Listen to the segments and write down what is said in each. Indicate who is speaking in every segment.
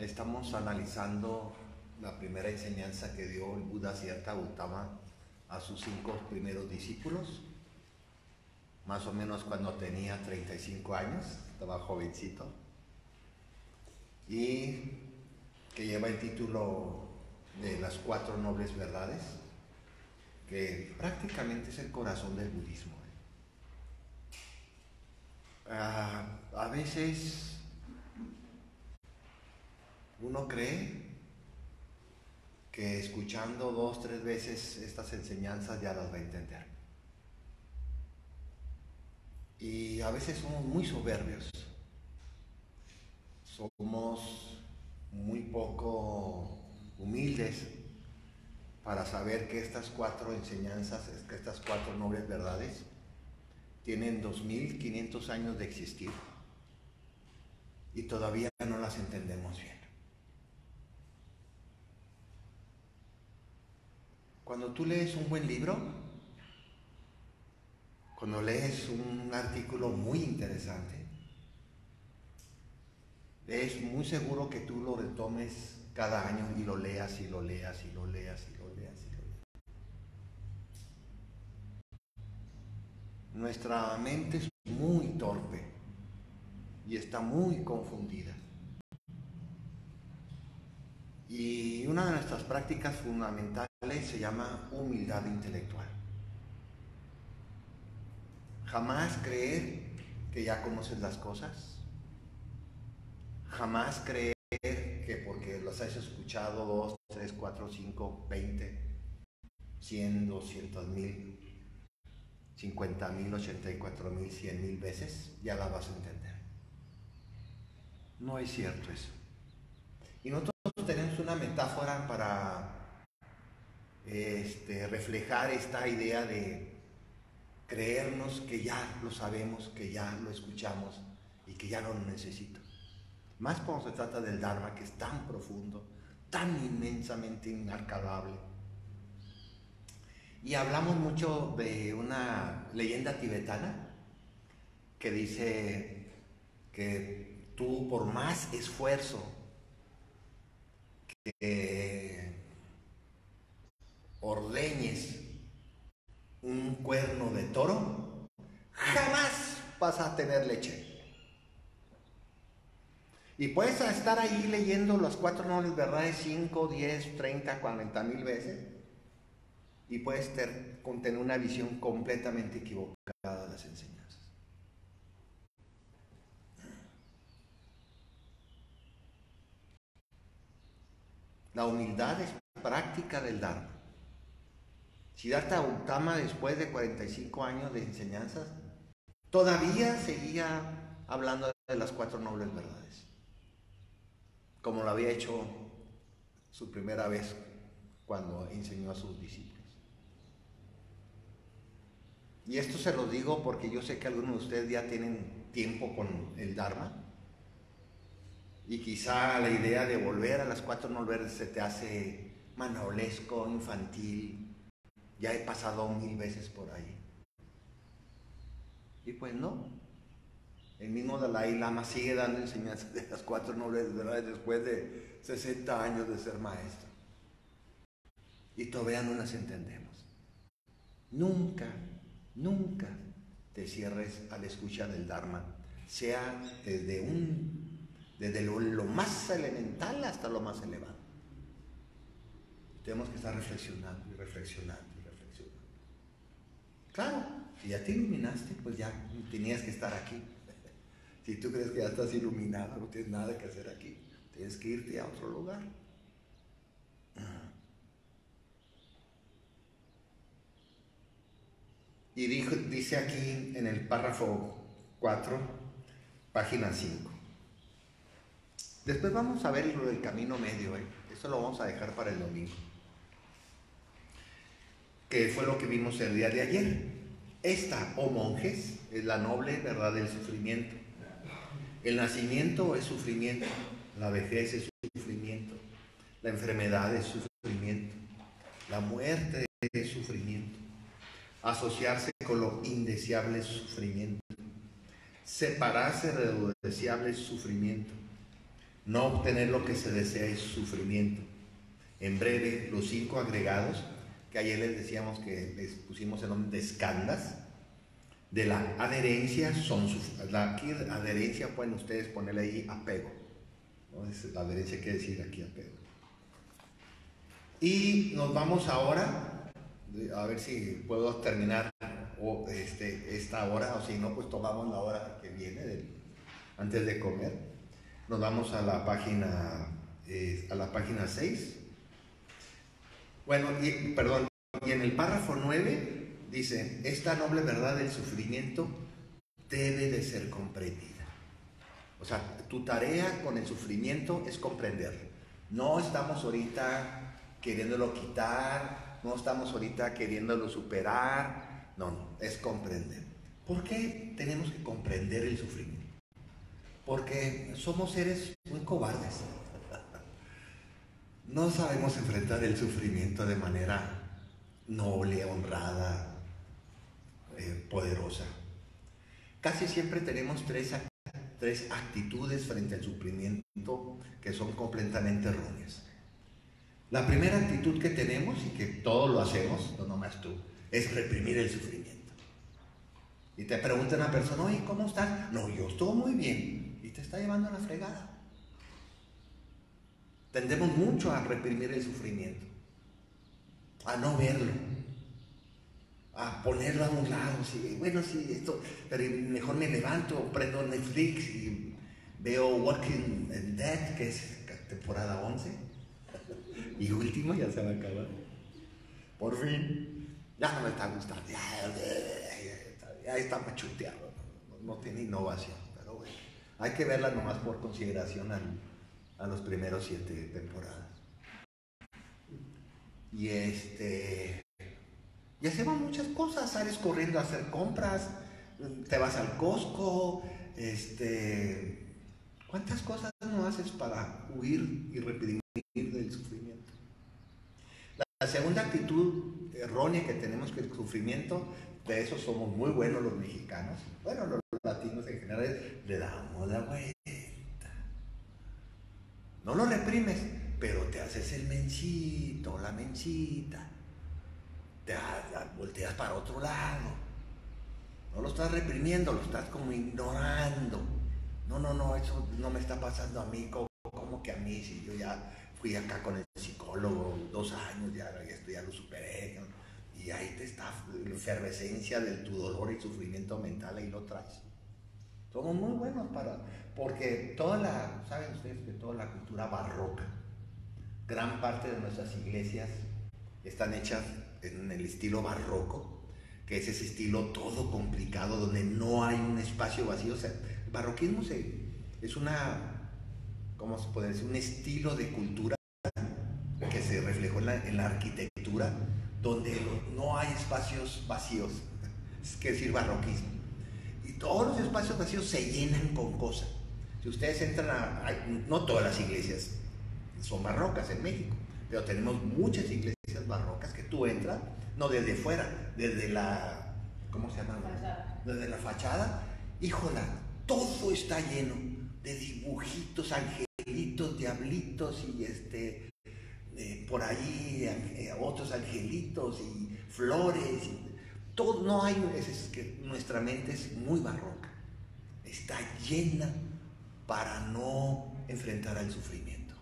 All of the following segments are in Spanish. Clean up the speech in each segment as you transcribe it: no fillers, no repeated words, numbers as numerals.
Speaker 1: Estamos analizando la primera enseñanza que dio el Buda Siddhartha Gautama a sus 5 primeros discípulos, más o menos cuando tenía 35 años, estaba jovencito, y que lleva el título de las 4 nobles verdades, que prácticamente es el corazón del budismo. A veces uno cree que escuchando 2, 3 veces estas enseñanzas ya las va a entender. Y a veces somos muy soberbios. Somos muy poco humildes para saber que estas 4 enseñanzas, que estas 4 nobles verdades, tienen 2500 años de existir y todavía no las entendemos bien. Cuando tú lees un buen libro, cuando lees un artículo muy interesante, es muy seguro que tú lo retomes cada año y lo leas y lo leas y lo leas y lo leas y lo leas. Nuestra mente es muy torpe y está muy confundida. Y una de nuestras prácticas fundamentales se llama humildad intelectual. Jamás creer que ya conoces las cosas. Jamás creer que porque las has escuchado 2, 3, 4, 5, 20, 100, 200,000, 50,000, 84,000, 100,000 veces, ya la vas a entender. No es cierto eso. Y nosotros tenemos una metáfora para reflejar esta idea de creernos que ya lo sabemos, que ya lo escuchamos y que ya no lo necesito. Más cuando se trata del Dharma, que es tan profundo, tan inmensamente inacabable. Y hablamos mucho de una leyenda tibetana que dice que tú, por más esfuerzo que ordeñes un cuerno de toro, jamás vas a tener leche. Y puedes estar ahí leyendo las 4 nobles verdades 5, 10, 30, 40,000 veces y puedes tener una visión completamente equivocada de las enseñanzas. La humildad es práctica del Dharma. Siddhartha Gautama, después de 45 años de enseñanzas, todavía seguía hablando de las 4 nobles verdades, como lo había hecho su primera vez cuando enseñó a sus discípulos. Y esto se lo digo porque yo sé que algunos de ustedes ya tienen tiempo con el Dharma y quizá la idea de volver a las 4 nobles verdades se te hace manolesco, infantil. Ya he pasado 1000 veces por ahí. Y pues no. El mismo Dalai Lama sigue dando enseñanzas de las 4 nobles verdades después de 60 años de ser maestro. Y todavía no las entendemos. Nunca, nunca te cierres al escuchar del Dharma, sea desde lo más elemental hasta lo más elevado. Tenemos que estar reflexionando y reflexionando y reflexionando. Claro, si ya te iluminaste, pues ya tenías que estar aquí. Si tú crees que ya estás iluminado, no tienes nada que hacer aquí. Tienes que irte a otro lugar. Y dice aquí en el párrafo 4, página 5. Después vamos a ver lo del camino medio. Eso lo vamos a dejar para el domingo, que fue lo que vimos el día de ayer. Esta, oh monjes, es la noble verdad del sufrimiento. El nacimiento es sufrimiento, la vejez es sufrimiento, la enfermedad es sufrimiento, la muerte es sufrimiento, asociarse con lo indeseable es sufrimiento, separarse de lo deseable es sufrimiento, No obtener lo que se desea es sufrimiento. En breve, los 5 agregados, que ayer les decíamos que les pusimos el nombre de skandhas, de la adherencia son aquí adherencia pueden ustedes ponerle ahí apego, ¿no? La adherencia quiere decir aquí apego. Y nos vamos ahora, a ver si puedo terminar esta hora, o si no, pues tomamos la hora que viene antes de comer. Nos vamos a la página 6. Bueno, perdón, y en el párrafo 9 dice: esta noble verdad del sufrimiento debe de ser comprendida. O sea, tu tarea con el sufrimiento es comprenderlo. No estamos ahorita queriéndolo quitar, no estamos ahorita queriéndolo superar, no, es comprender. ¿Por qué tenemos que comprender el sufrimiento? Porque somos seres muy cobardes. No sabemos enfrentar el sufrimiento de manera noble, honrada, poderosa. Casi siempre tenemos tres actitudes frente al sufrimiento que son completamente erróneas. La primera actitud que tenemos, y que todos lo hacemos, no nomás tú, es reprimir el sufrimiento. Y te pregunta una persona: oye, ¿cómo estás? No, yo estoy muy bien. Y te está llevando a la fregada. Tendemos mucho a reprimir el sufrimiento, a no verlo, a ponerlo a un lado. Sí, bueno, sí, esto, pero mejor me levanto, prendo Netflix y veo Walking Dead, que es temporada 11, y último ya se va a acabar. Por fin, ya no me está gustando, ya está machuteado, no tiene innovación, pero bueno, hay que verla nomás por consideración a los primeros 7 temporadas. Y y hacemos muchas cosas, sales corriendo a hacer compras, te vas al Costco, ¿cuántas cosas no haces para huir y reprimir del sufrimiento? La segunda actitud errónea que tenemos que el sufrimiento, de eso somos muy buenos los mexicanos, bueno, los latinos en general, le damos la vuelta. No lo reprimes, pero te haces el menchito, la menchita. Te volteas para otro lado. No lo estás reprimiendo, lo estás como ignorando. No, eso no me está pasando a mí. ¿Cómo que a mí? Si yo ya fui acá con el psicólogo 2 años, esto ya lo superé, ¿no? Y ahí te está la efervescencia de tu dolor y sufrimiento mental, ahí lo traes. Somos muy buenos porque saben ustedes que toda la cultura barroca, gran parte de nuestras iglesias están hechas en el estilo barroco, que es ese estilo todo complicado, donde no hay un espacio vacío. O sea, el barroquismo es ¿cómo se puede decir? Un estilo de cultura que se reflejó en la arquitectura, donde no hay espacios vacíos, es decir, barroquismo. Y todos los espacios vacíos se llenan con cosas. Si ustedes entran no todas las iglesias son barrocas en México, pero tenemos muchas iglesias barrocas que tú entras, no desde fuera, desde la, ¿cómo se llama? Fachada. Desde la fachada, híjola, todo está lleno de dibujitos, angelitos, diablitos y por ahí otros angelitos y flores. Todo, no hay, es que nuestra mente es muy barroca, está llena para no enfrentar al sufrimiento.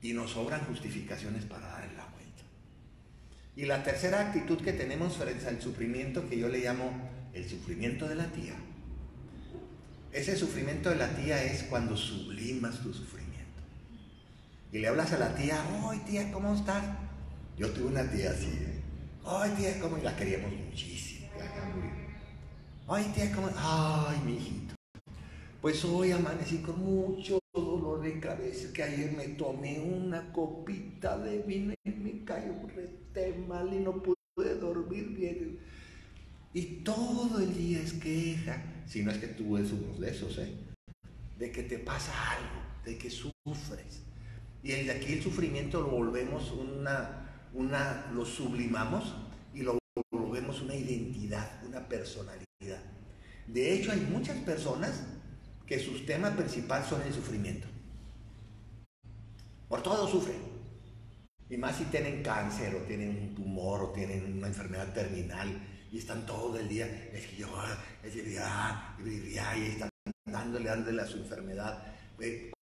Speaker 1: Y nos sobran justificaciones para darle la vuelta. Y la tercera actitud que tenemos frente al sufrimiento, que yo le llamo el sufrimiento de la tía. Ese sufrimiento de la tía es cuando sublimas tu sufrimiento. Y le hablas a la tía: ¡ay, tía, ¿cómo estás? Yo tuve una tía así, ¡ay, tía, cómo! Y la queríamos muchísimo, ya murió. ¡Ay, tía, cómo! ¡Ay, mi hijito! Pues hoy amanecí con mucho dolor de cabeza, que ayer me tomé una copita de vino y me cayó rete mal y no pude dormir bien. Y todo el día es queja, si no es que tú eres uno de esos, de que te pasa algo, de que sufres. Y de aquí el sufrimiento lo volvemos lo sublimamos y lo volvemos una identidad, una personalidad. De hecho, hay muchas personas que su tema principal son el sufrimiento. Por todo sufren. Y más si tienen cáncer o tienen un tumor o tienen una enfermedad terminal y están todo el día, es que yo, y están dándole a su enfermedad,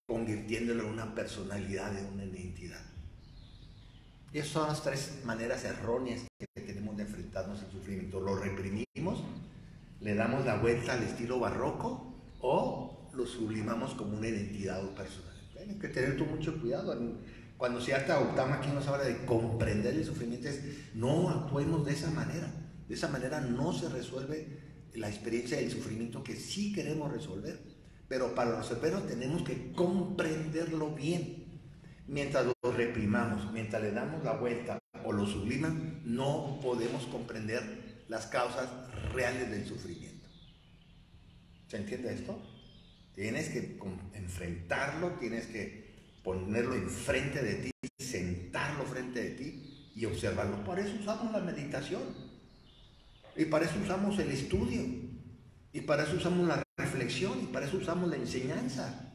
Speaker 1: convirtiéndolo en una personalidad, en una identidad. Y esas son las tres maneras erróneas que tenemos de enfrentarnos al sufrimiento. Lo reprimimos, le damos la vuelta al estilo barroco o lo sublimamos como una identidad o personalidad. Tienes que tener mucho cuidado. Cuando Siddhartha Gautama aquí nos habla de comprender el sufrimiento, es no actuemos de esa manera. De esa manera no se resuelve la experiencia del sufrimiento que sí queremos resolver. Pero para resolverlo tenemos que comprenderlo bien. Mientras lo reprimamos, mientras le damos la vuelta o lo subliman, no podemos comprender las causas reales del sufrimiento. ¿Se entiende esto? Tienes que enfrentarlo, tienes que ponerlo enfrente de ti, sentarlo frente de ti y observarlo. Para eso usamos la meditación, y para eso usamos el estudio, y para eso usamos la reflexión, y para eso usamos la enseñanza,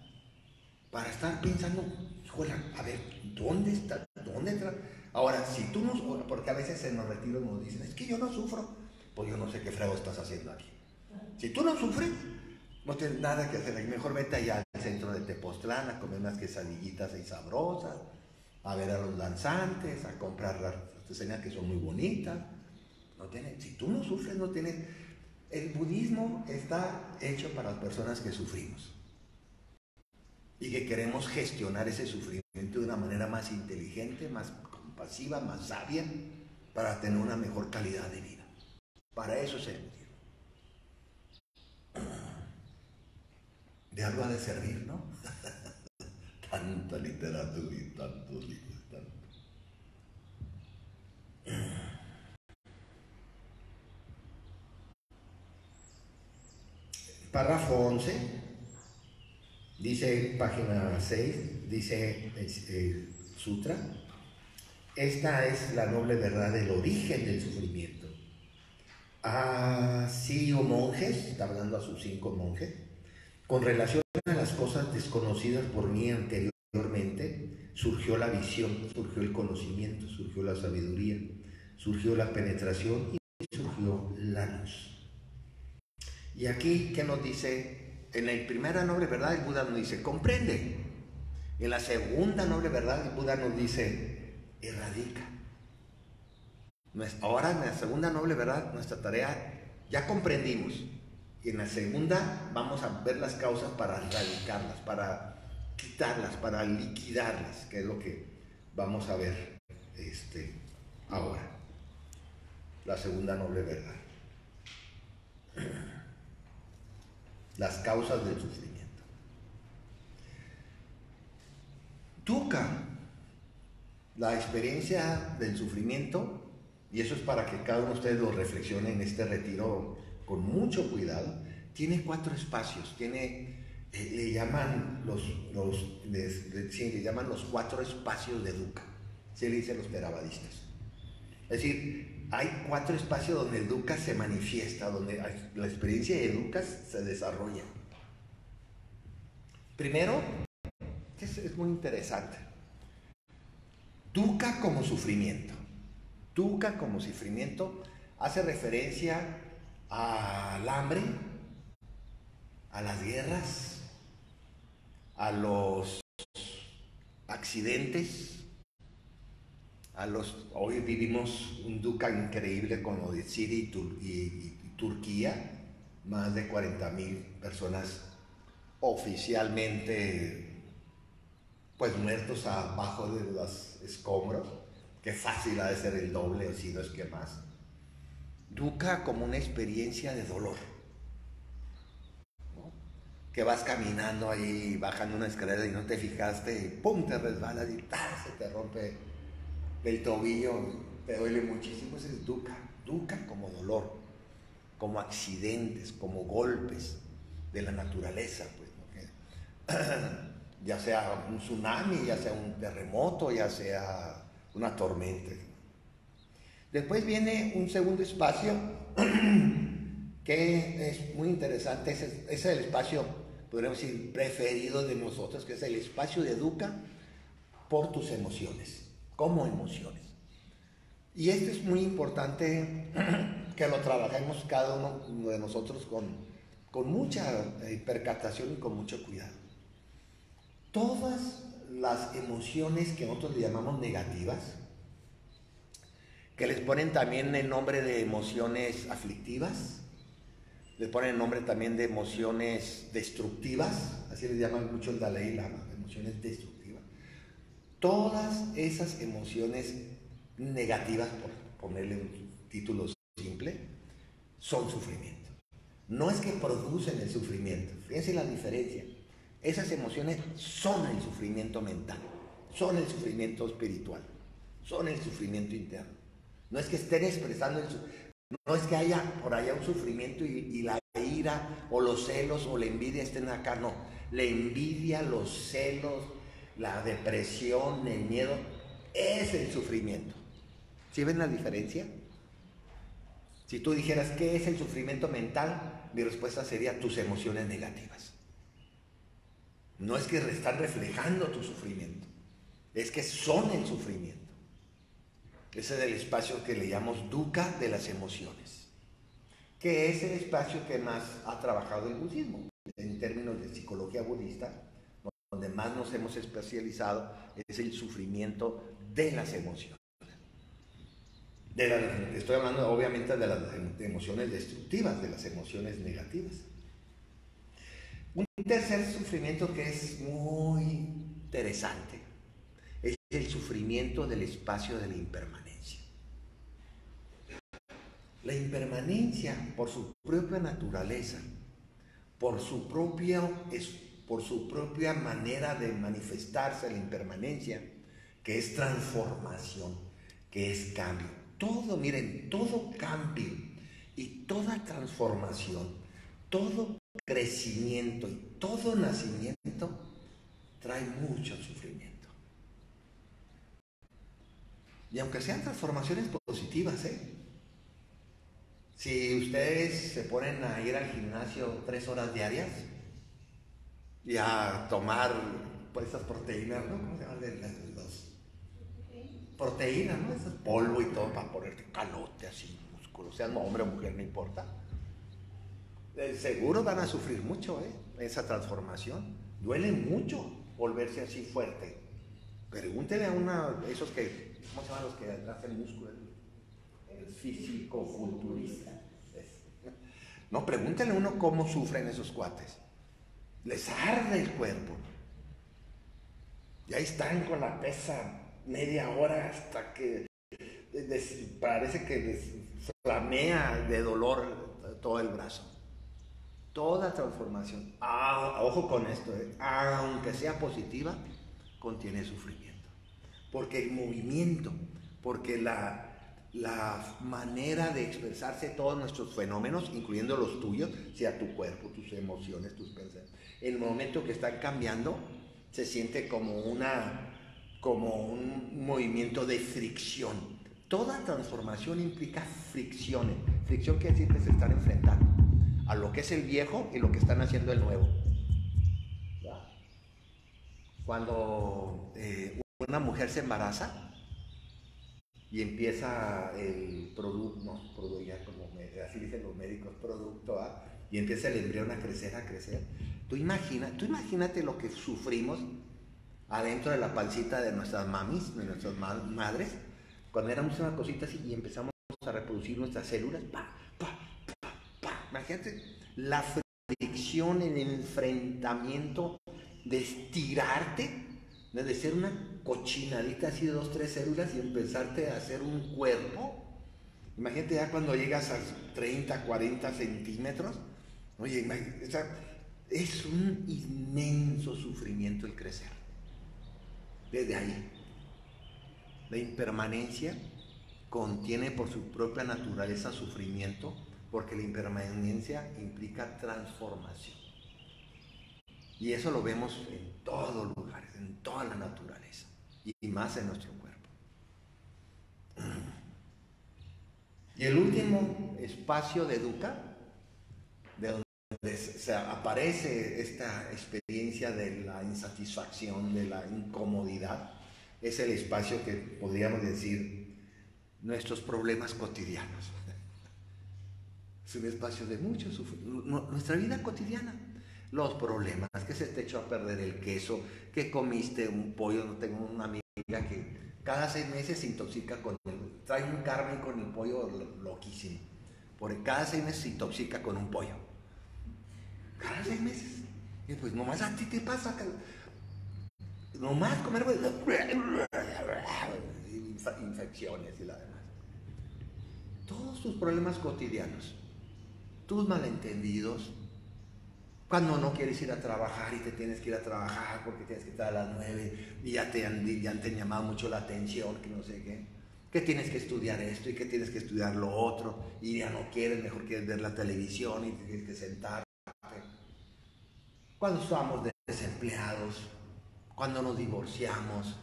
Speaker 1: para estar pensando, híjole, a ver, ¿dónde está? ¿Dónde está? Ahora, si tú no, porque a veces en los retiros nos dicen, es que yo no sufro, pues yo no sé qué frego estás haciendo aquí. Si tú no sufres, no tienes nada que hacer, mejor vete allá al centro de Tepoztlán a comer unas quesadillitas ahí sabrosas, a ver a los danzantes, a comprar las artesanías que son muy bonitas. No tienes, si tú no sufres, no tienes. El budismo está hecho para las personas que sufrimos y que queremos gestionar ese sufrimiento de una manera más inteligente, más compasiva, más sabia, para tener una mejor calidad de vida. Para eso es el budismo. De algo ha de servir, ¿no? Tanta literatura y tantos libros, tanto. Párrafo 11, dice, página 6, dice el sutra, esta es la noble verdad del origen del sufrimiento. Así, oh monjes, está hablando a sus 5 monjes, con relación a las cosas desconocidas por mí anteriormente, surgió la visión, surgió el conocimiento, surgió la sabiduría, surgió la penetración y surgió la luz. Y aquí, ¿qué nos dice? En la primera noble verdad, el Buda nos dice, comprende. En la segunda noble verdad, el Buda nos dice, erradica. Ahora, en la segunda noble verdad, nuestra tarea, ya comprendimos. Y en la segunda, vamos a ver las causas para erradicarlas, para quitarlas, para liquidarlas, que es lo que vamos a ver ahora. La segunda noble verdad. Las causas del sufrimiento. Dukkha, la experiencia del sufrimiento, y eso es para que cada uno de ustedes lo reflexione en este retiro con mucho cuidado, tiene 4 espacios, le llaman le llaman los 4 espacios de Dukkha, se le dicen los theravadistas. Es decir, hay 4 espacios donde el Dukkha se manifiesta, donde la experiencia de Dukkha se desarrolla. Primero, es muy interesante, Dukkha como sufrimiento. Dukkha como sufrimiento hace referencia al hambre, a las guerras, a los accidentes, hoy vivimos un Dukkha increíble con lo de Siria y Turquía, más de 40,000 personas oficialmente pues muertos abajo de los escombros, que fácil ha de ser el doble o si no es que más. Dukkha como una experiencia de dolor, ¿no? Que vas caminando ahí, bajando una escalera y no te fijaste y pum, te resbalas y se te rompe el tobillo, te duele muchísimo. Ese es Dukkha. Dukkha como dolor, como accidentes, como golpes de la naturaleza, pues, ¿no? Ya sea un tsunami, ya sea un terremoto, ya sea una tormenta. Después viene un segundo espacio que es muy interesante. Ese es el espacio, podríamos decir, preferido de nosotros, que es el espacio de Dukkha por tus emociones, como emociones. Y esto es muy importante que lo trabajemos cada uno de nosotros con mucha percatación y con mucho cuidado. Todas las emociones que nosotros le llamamos negativas, que les ponen también el nombre de emociones aflictivas, les ponen el nombre también de emociones destructivas, así les llaman mucho el Dalai Lama, emociones destructivas. Todas esas emociones negativas, por ponerle un título simple, son sufrimiento. No es que producen el sufrimiento, fíjense la diferencia. Esas emociones son el sufrimiento mental, son el sufrimiento espiritual, son el sufrimiento interno. No es que estén expresando no es que haya por allá un sufrimiento y la ira o los celos o la envidia estén acá, no. La envidia, los celos, la depresión, el miedo, es el sufrimiento. ¿Sí ven la diferencia? Si tú dijeras, ¿qué es el sufrimiento mental? Mi respuesta sería tus emociones negativas. No es que están reflejando tu sufrimiento, es que son el sufrimiento. Ese es el espacio que le llamamos dukkha de las emociones, que es el espacio que más ha trabajado el budismo. En términos de psicología budista, donde más nos hemos especializado es el sufrimiento de las emociones. Estoy hablando obviamente de las emociones destructivas, de las emociones negativas. Un tercer sufrimiento que es muy interesante es el sufrimiento del espacio de la impermanencia. La impermanencia, por su propia naturaleza, por su propia manera de manifestarse, la impermanencia, que es transformación, que es cambio. Todo, miren, todo cambio y toda transformación, todo crecimiento y todo nacimiento trae mucho sufrimiento. Y aunque sean transformaciones positivas, si ustedes se ponen a ir al gimnasio 3 horas diarias y a tomar pues, esas proteínas, ¿no? ¿Cómo se llaman? Proteínas, ¿no? Ese polvo y todo para ponerte calote así, músculo, sean hombre o mujer, no importa. Seguro van a sufrir mucho, esa transformación. Duele mucho volverse así fuerte. Pregúntele a esos que, ¿cómo se llaman los que hacen músculo? El físico-culturista. No, pregúntele a uno cómo sufren esos cuates. Les arde el cuerpo. Y ahí están con la pesa media hora hasta que parece que les flamea de dolor todo el brazo. Toda transformación, ojo con esto, aunque sea positiva, contiene sufrimiento. Porque el movimiento, porque la manera de expresarse todos nuestros fenómenos, incluyendo los tuyos, sea tu cuerpo, tus emociones, tus pensamientos, en el momento que están cambiando, se siente como un movimiento de fricción. Toda transformación implica fricciones. Fricción quiere decir que se están enfrentando a lo que es el viejo y lo que están haciendo el nuevo. ¿Ya? Cuando una mujer se embaraza y empieza el producto, así dicen los médicos, producto, y empieza el embrión a crecer. Tú imagínate lo que sufrimos adentro de la pancita de nuestras mamis, de nuestras madres, cuando éramos una cosita así y empezamos a reproducir nuestras células, imagínate la fricción, el enfrentamiento de estirarte, de ser una cochinadita así de 2, 3 células y empezarte a hacer un cuerpo. Imagínate ya cuando llegas a 30, 40 centímetros, oye, es un inmenso sufrimiento el crecer. Desde ahí, la impermanencia contiene por su propia naturaleza sufrimiento, porque la impermanencia implica transformación. Y eso lo vemos en todos los lugares, en toda la naturaleza, y más en nuestro cuerpo. Y el último espacio de dukkha, de donde aparece esta experiencia de la insatisfacción, de la incomodidad, Es el espacio que podríamos decir nuestros problemas cotidianos. Es un espacio de mucho sufrimiento. Nuestra vida cotidiana. Los problemas, que se te echó a perder el queso, que comiste un pollo. No tengo una amiga que cada 6 meses se intoxica con el, trae un Carmen con el pollo loquísimo. Porque cada 6 meses se intoxica con un pollo. Cada 6 meses. Y pues nomás a ti te pasa que nomás comer infecciones y la demás. Todos tus problemas cotidianos, tus malentendidos, cuando no quieres ir a trabajar y te tienes que ir a trabajar porque tienes que estar a las 9 y ya te han llamado mucho la atención, que no sé qué, que tienes que estudiar esto y que tienes que estudiar lo otro y ya no quieres, mejor quieres ver la televisión y tienes que sentarte. Cuando estamos desempleados, cuando nos divorciamos,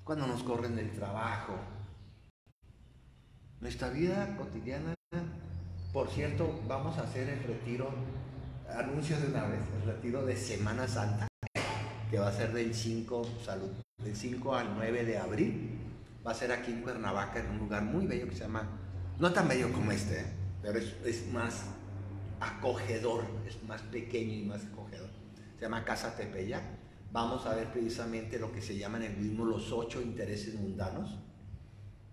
Speaker 1: cuando nos corren del trabajo. Nuestra vida cotidiana, por cierto, vamos a hacer el retiro, anuncio de una vez, el retiro de Semana Santa, que va a ser del 5 al 9 de abril. Va a ser aquí en Cuernavaca, en un lugar muy bello que se llama, no tan bello como este, pero es más acogedor, es más pequeño y más acogedor. Se llama Casa Tepeyac. Vamos a ver precisamente lo que se llama en el budismo los 8 intereses mundanos,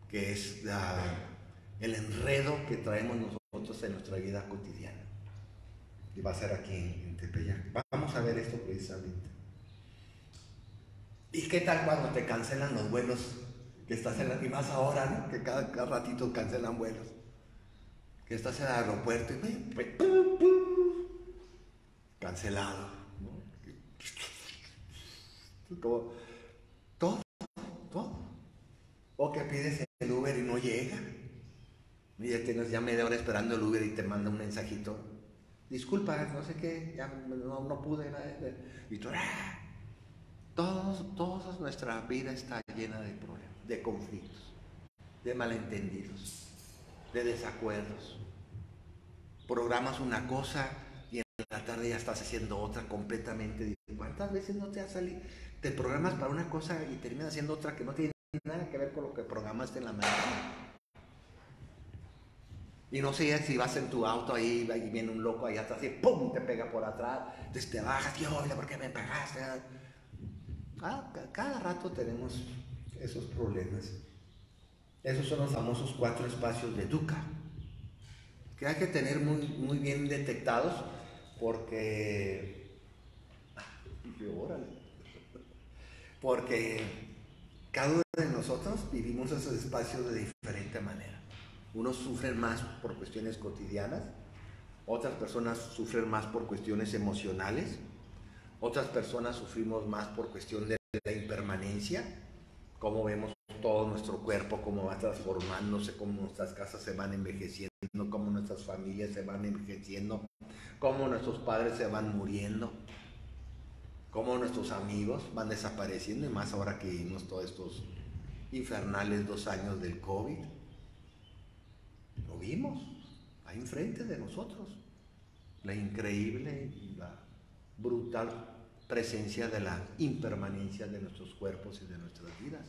Speaker 1: que es el enredo que traemos nosotros en nuestra vida cotidiana. Y va a ser aquí en Tepeyac. Vamos a ver esto precisamente. ¿Y qué tal cuando te cancelan los vuelos? Que estás en la, y más ahora, ¿no? Que cada ratito cancelan vuelos. Que estás en el aeropuerto y cancelado, ¿no? Como todo. O que pides el Uber y no llega. Y ya tienes ya media hora esperando el Uber y te manda un mensajito. Disculpa, no sé qué, ya no pude. Y tú, toda nuestra vida está llena de problemas, de conflictos, de malentendidos, de desacuerdos. Programas una cosa y en la tarde ya estás haciendo otra completamente diferente. ¿Cuántas veces no te ha salido? Te programas para una cosa y terminas haciendo otra que no tiene nada que ver con lo que programaste en la mañana. Y no sé si vas en tu auto ahí y viene un loco ahí atrás y ¡pum! Te pega por atrás. Entonces te bajas, tío, ¿por qué me pegaste? Cada rato tenemos esos problemas. Esos son los famosos 4 espacios de dukkha, que hay que tener muy bien detectados porque cada uno de nosotros vivimos esos espacios de diferente manera. Unos sufren más por cuestiones cotidianas, otras personas sufren más por cuestiones emocionales, otras personas sufrimos más por cuestión de la impermanencia, cómo vemos todo nuestro cuerpo, cómo va transformándose, cómo nuestras casas se van envejeciendo, cómo nuestras familias se van envejeciendo, cómo nuestros padres se van muriendo, cómo nuestros amigos van desapareciendo, y más ahora que vivimos todos estos infernales 2 años del COVID. Lo vimos ahí enfrente de nosotros, la increíble y la brutal presencia de la impermanencia de nuestros cuerpos y de nuestras vidas.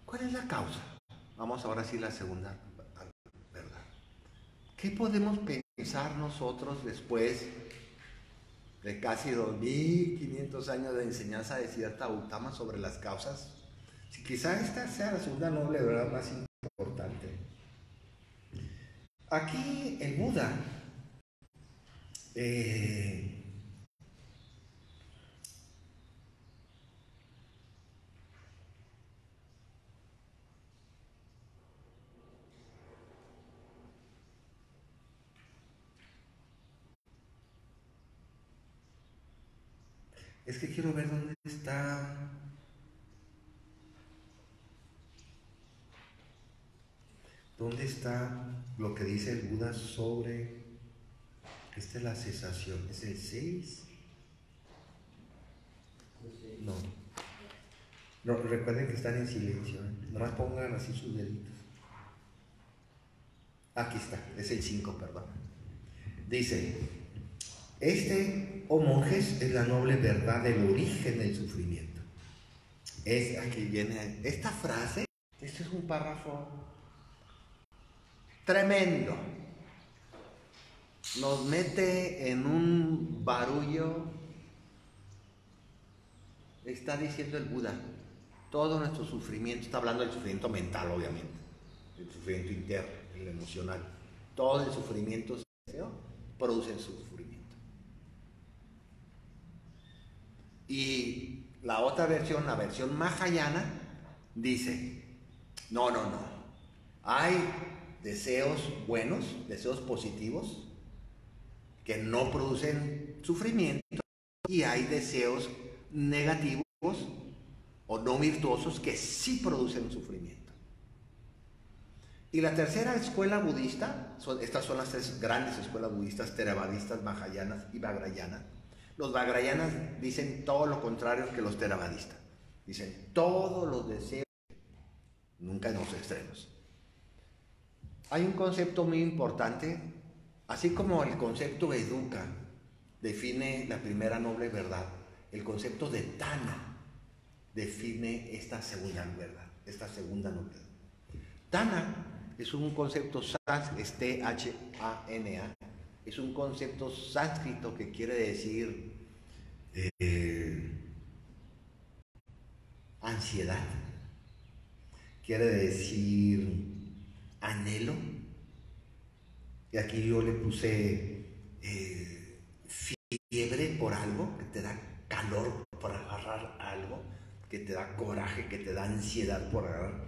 Speaker 1: ¿Cuál es la causa? Vamos ahora sí a la segunda verdad. ¿Qué podemos pensar nosotros después de casi 2500 años de enseñanza de Siddhartha Gautama sobre las causas? Si quizá esta sea la segunda noble verdad más importante. Aquí el Buda es que quiero ver dónde está. ¿Dónde está lo que dice el Buda sobre esta es la cesación? ¿Es el 6? No. No, recuerden que están en silencio. Nomás pongan así sus deditos. Aquí está, es el 5, perdón. Dice,
Speaker 2: Oh monjes, es la noble verdad del origen del sufrimiento.
Speaker 1: Aquí viene esta frase. Este es un párrafo tremendo. Nos mete en un barullo. Está diciendo el Buda, todo nuestro sufrimiento, está hablando del sufrimiento mental, obviamente, el sufrimiento interno, el emocional. Todo el sufrimiento produce sufrimiento. Y la otra versión, la versión mahayana, dice, no. Hay deseos buenos, deseos positivos, que no producen sufrimiento, y hay deseos negativos o no virtuosos que sí producen sufrimiento. Y la tercera escuela budista, estas son las tres grandes escuelas budistas, theravadistas, mahayanas y vajrayanas. Los vajrayanas dicen todo lo contrario que los theravadistas. Dicen todos los deseos, nunca en los extremos. Hay un concepto muy importante, así como el concepto educa define la primera noble verdad, el concepto de Tana define esta segunda verdad, esta segunda noble verdad. Tana es un concepto sánscrito, T-H-A-N-A, es un concepto sánscrito que quiere decir ansiedad, quiere decir anhelo, y aquí yo le puse fiebre por algo, que te da calor por agarrar algo, que te da coraje, que te da ansiedad por agarrar.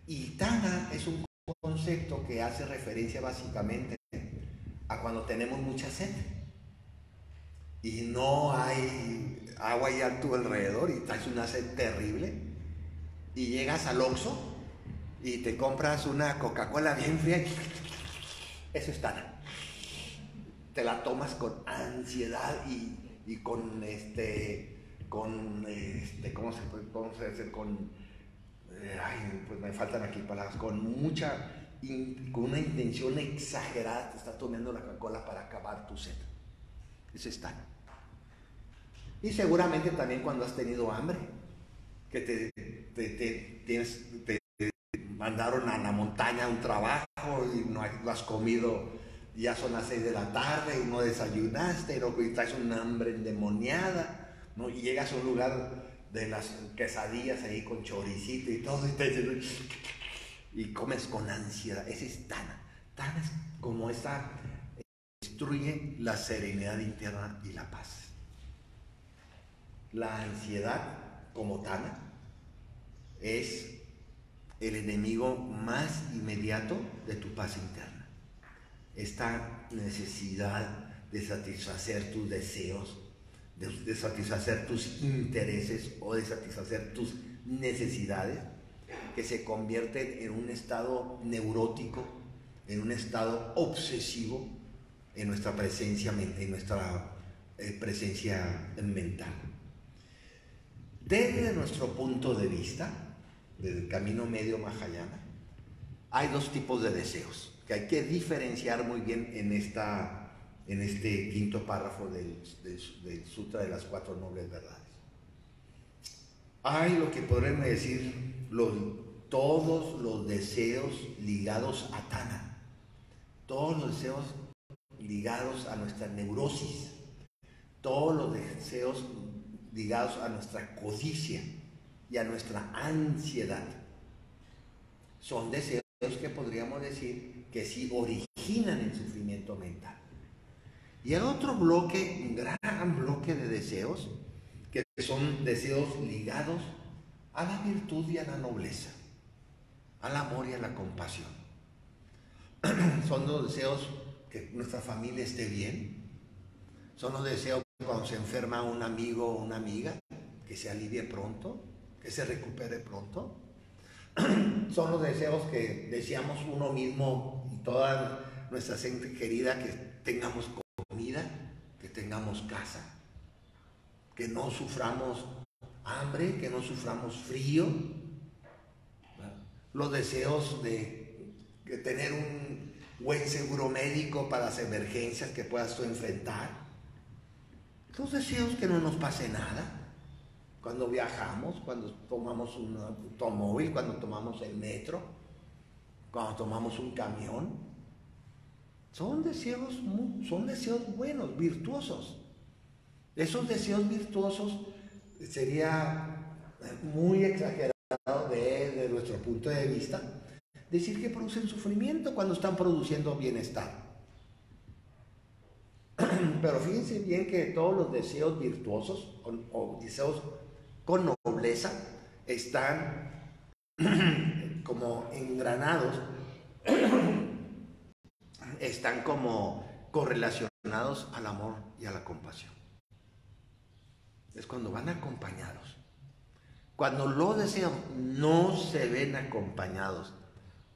Speaker 1: Y Tana es un concepto que hace referencia básicamente a cuando tenemos mucha sed y no hay agua ahí a tu alrededor y traes una sed terrible y llegas al Oxxo y te compras una Coca-Cola bien fría y eso es Tana. Te la tomas con ansiedad y con ¿cómo se dice? Pues me faltan aquí palabras, con una intención exagerada te estás tomando la Coca-Cola para acabar tu sed. Eso es Tana. Y seguramente también cuando has tenido hambre, que te mandaron a la montaña a un trabajo y no has comido, ya son las 6 de la tarde y no desayunaste, y traes un hambre endemoniada, ¿no? Y llegas a un lugar de las quesadillas ahí con choricito y todo, y comes con ansiedad. Ese es Tana. Tana es como esa, destruye la serenidad interna y la paz. La ansiedad, como Tana, es el enemigo más inmediato de tu paz interna. Esta necesidad de satisfacer tus deseos, de satisfacer tus intereses o de satisfacer tus necesidades, que se convierten en un estado neurótico, en un estado obsesivo en nuestra presencia mental. Desde nuestro punto de vista, desde el camino medio mahayana, hay dos tipos de deseos que hay que diferenciar muy bien en este quinto párrafo del Sutra de las Cuatro Nobles Verdades. Hay lo que podremos decir todos los deseos ligados a Tana, todos los deseos ligados a nuestra neurosis, todos los deseos ligados a nuestra codicia y a nuestra ansiedad. Son deseos que podríamos decir que sí originan el sufrimiento mental. Y el otro bloque, un gran bloque de deseos, que son deseos ligados a la virtud y a la nobleza, al amor y a la compasión. Son los deseos que nuestra familia esté bien, son los deseos cuando se enferma un amigo o una amiga, que se alivie pronto, que se recupere pronto. Son los deseos que deseamos uno mismo y toda nuestra gente querida, que tengamos comida, que tengamos casa, que no suframos hambre, que no suframos frío. Los deseos de tener un buen seguro médico para las emergencias que puedas tú enfrentar. Esos deseos que no nos pase nada. Cuando viajamos, cuando tomamos un automóvil, cuando tomamos el metro, cuando tomamos un camión, son deseos buenos, virtuosos. Esos deseos virtuosos sería muy exagerado desde nuestro punto de vista decir que producen sufrimiento cuando están produciendo bienestar. Pero fíjense bien que todos los deseos virtuosos o deseos con nobleza están como engranados, están como correlacionados al amor y a la compasión. Es cuando van acompañados. Cuando los deseos no se ven acompañados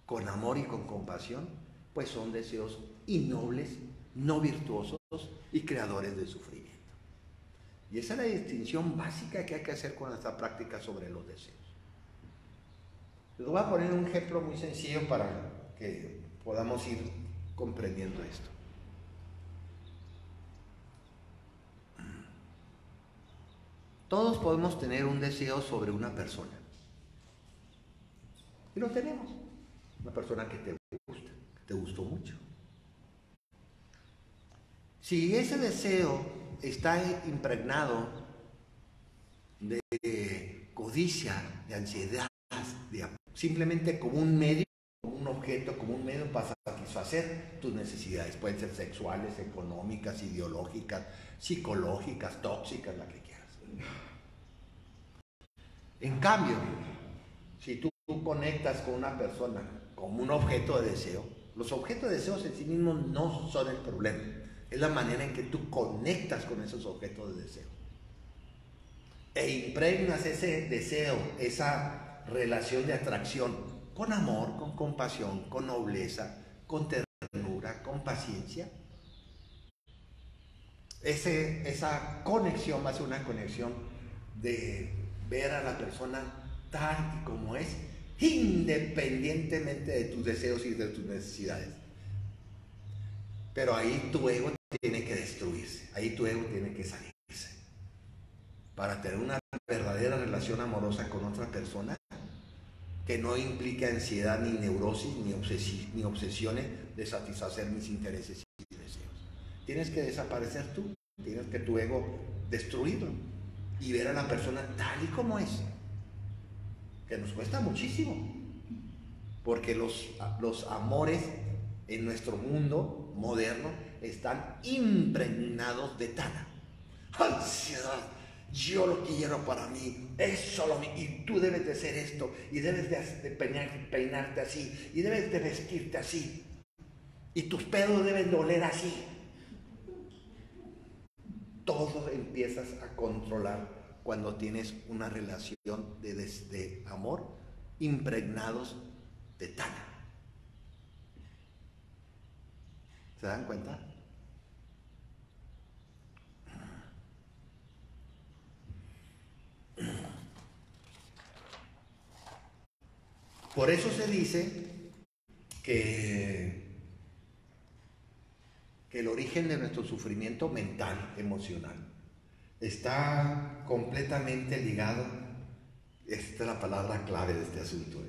Speaker 1: con amor y con compasión, pues son deseos innobles, no virtuosos y creadores de sufrimiento. Y esa es la distinción básica que hay que hacer con esta práctica sobre los deseos. Les voy a poner un ejemplo muy sencillo para que podamos ir comprendiendo esto. Todos podemos tener un deseo sobre una persona. Y lo tenemos. Una persona que te gusta, que te gustó mucho. Si ese deseo está impregnado de codicia, de ansiedad, simplemente como un medio, como un objeto, como un medio para satisfacer tus necesidades, pueden ser sexuales, económicas, ideológicas, psicológicas, tóxicas, la que quieras. En cambio, si tú conectas con una persona como un objeto de deseo, los objetos de deseos en sí mismos no son el problema. Es la manera en que tú conectas con esos objetos de deseo. E impregnas ese deseo, esa relación de atracción, con amor, con compasión, con nobleza, con ternura, con paciencia. Esa conexión va a ser una conexión de ver a la persona tal y como es, independientemente de tus deseos y de tus necesidades. Pero ahí tu ego tiene que destruirse, ahí tu ego tiene que salirse. Para tener una verdadera relación amorosa con otra persona que no implique ansiedad, ni neurosis, ni obsesiones de satisfacer mis intereses y deseos. Tienes que desaparecer tú, tienes que tu ego destruirlo y ver a la persona tal y como es, que nos cuesta muchísimo, porque los amores en nuestro mundo moderno están impregnados de tanta ansiedad. Yo lo quiero para mí, es solo mí, y tú debes de hacer esto, y debes de peinarte así, y debes de vestirte así, y tus pedos deben de oler así. Todo empiezas a controlar cuando tienes una relación de amor impregnados de tana. ¿Se dan cuenta? Por eso se dice que el origen de nuestro sufrimiento mental, emocional, está completamente ligado, esta es la palabra clave de este asunto,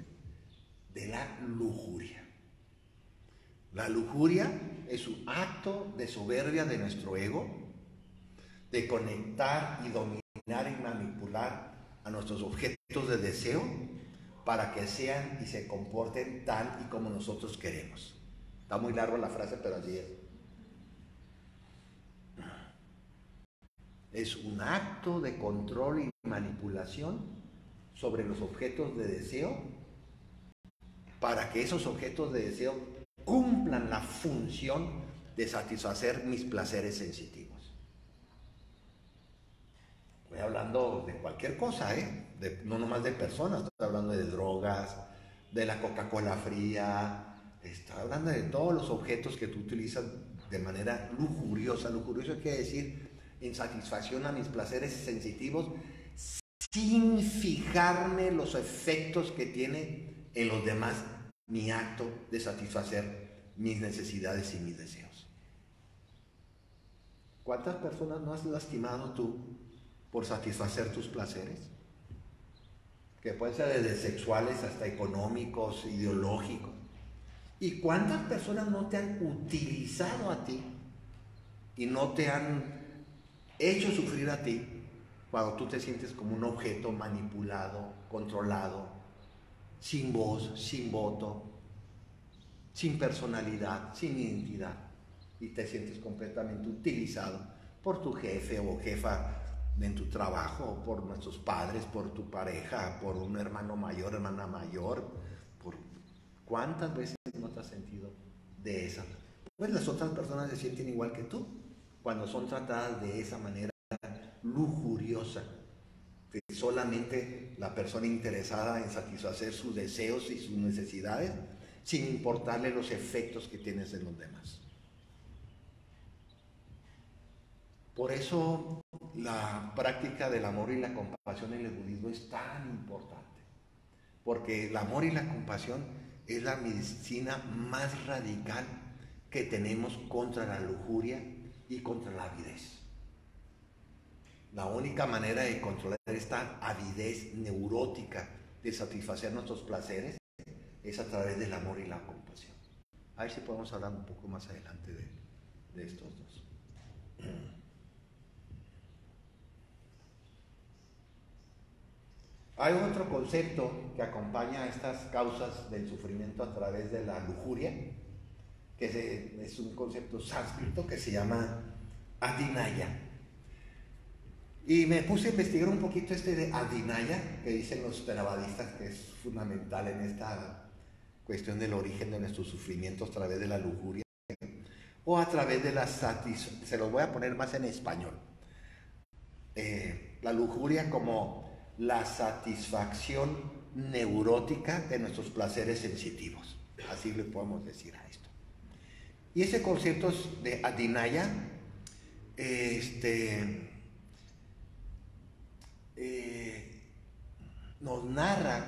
Speaker 1: de la lujuria. La lujuria es un acto de soberbia de nuestro ego, de conectar y dominar y manipular a nuestros objetos de deseo para que sean y se comporten tal y como nosotros queremos. Está muy larga la frase, pero así es. Es un acto de control y manipulación sobre los objetos de deseo para que esos objetos de deseo cumplan la función de satisfacer mis placeres sensitivos. Estoy hablando de cualquier cosa, no nomás de personas, estoy hablando de drogas, de la Coca-Cola fría, estoy hablando de todos los objetos que tú utilizas de manera lujuriosa. Lujurioso quiere decir en satisfacción a mis placeres sensitivos sin fijarme los efectos que tiene en los demás mi acto de satisfacer mis necesidades y mis deseos. ¿Cuántas personas no has lastimado tú por satisfacer tus placeres? Que pueden ser desde sexuales hasta económicos, ideológicos. ¿Y cuántas personas no te han utilizado a ti y no te han hecho sufrir a ti cuando tú te sientes como un objeto manipulado, controlado, sin voz, sin voto, sin personalidad, sin identidad, y te sientes completamente utilizado por tu jefe o jefa en tu trabajo, por nuestros padres, por tu pareja, por un hermano mayor, hermana mayor? ¿Cuántas veces no te has sentido de esa? Pues las otras personas se sienten igual que tú cuando son tratadas de esa manera lujuriosa, que solamente la persona interesada en satisfacer sus deseos y sus necesidades, sin importarle los efectos que tienes en los demás. Por eso la práctica del amor y la compasión en el budismo es tan importante, porque el amor y la compasión es la medicina más radical que tenemos contra la lujuria y contra la avidez. La única manera de controlar esta avidez neurótica de satisfacer nuestros placeres es a través del amor y la compasión. A ver si podemos hablar un poco más adelante de estos dos. Hay otro concepto que acompaña a estas causas del sufrimiento a través de la lujuria, que es un concepto sánscrito que se llama adinaya. Y me puse a investigar un poquito de adinaya, que dicen los theravadistas que es fundamental en esta cuestión del origen de nuestros sufrimientos a través de la lujuria, o a través de la satisfacción. Se los voy a poner más en español. La lujuria como la satisfacción neurótica de nuestros placeres sensitivos. Así le podemos decir a esto. Y ese concepto de adinaya, nos narra